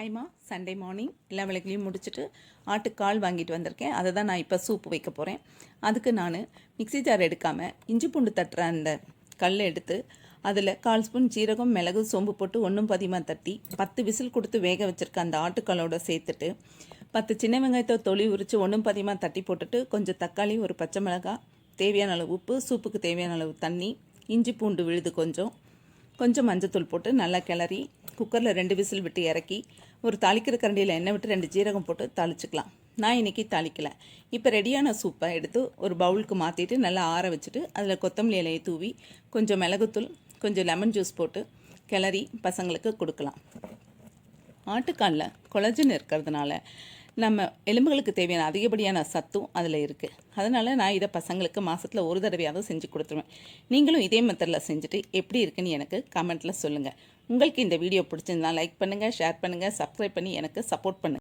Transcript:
ஹைமா Sunday morning எல்லா வேலைகளையும் முடிச்சுட்டு ஆட்டுக்கால் வாங்கிட்டு வந்திருக்கேன். அதை தான் நான் இப்போ சூப்பு வைக்க போகிறேன். அதுக்கு நான் மிக்ஸி ஜார் எடுக்காமல் இஞ்சி பூண்டு தட்டுற அந்த கல் எடுத்து அதில் 1/4 ஸ்பூன் ஜீரகம், மிளகு, சோம்பு போட்டு ஒன்றும் பதியமாக தட்டி 10 விசில் கொடுத்து வேக வச்சுருக்க அந்த ஆட்டுக்காலோட சேர்த்துட்டு 10 சின்ன வெங்காயத்தை தொளி உரித்து ஒன்றும் பதியமாக தட்டி போட்டுட்டு கொஞ்சம் தக்காளி, ஒரு பச்சை மிளகாய், தேவையான அளவு உப்பு, சூப்புக்கு தேவையான அளவு தண்ணி, இஞ்சி பூண்டு விழுது கொஞ்சம் மஞ்சத்தூள் போட்டு நல்லா கிளறி குக்கரில் 2 விசில் விட்டு இறக்கி ஒரு தாளிக்கிற கரண்டியில் எண்ணெய் விட்டு 2 ஜீரகம் போட்டு தாளிச்சிக்கலாம். நான் இன்றைக்கி தாளிக்கலை. இப்போ ரெடியான சூப்பை எடுத்து ஒரு பவுலுக்கு மாற்றிட்டு நல்லா ஆற வச்சுட்டு அதில் கொத்தமல்லி இலையை தூவி கொஞ்சம் மிளகுத்தூள், கொஞ்சம் லெமன் ஜூஸ் போட்டு கிளறி பசங்களுக்கு கொடுக்கலாம். ஆட்டுக்காலில் கொலஜன் இருக்கிறதுனால நம்ம எலும்புகளுக்கு தேவையான அதிகப்படியான சத்தும் அதில் இருக்குது. அதனால் நான் இதை பசங்களுக்கு மாதத்தில் ஒரு தடவையாவது செஞ்சு கொடுத்துருவேன். நீங்களும் இதே மெத்தடில் செஞ்சுட்டு எப்படி இருக்குன்னு எனக்கு கமெண்ட்டில் சொல்லுங்கள். உங்களுக்கு இந்த வீடியோ பிடிச்சிருந்தா லைக் பண்ணுங்கள், ஷேர் பண்ணுங்கள், சப்ஸ்கிரைப் பண்ணி எனக்கு சப்போர்ட் பண்ணுங்கள்.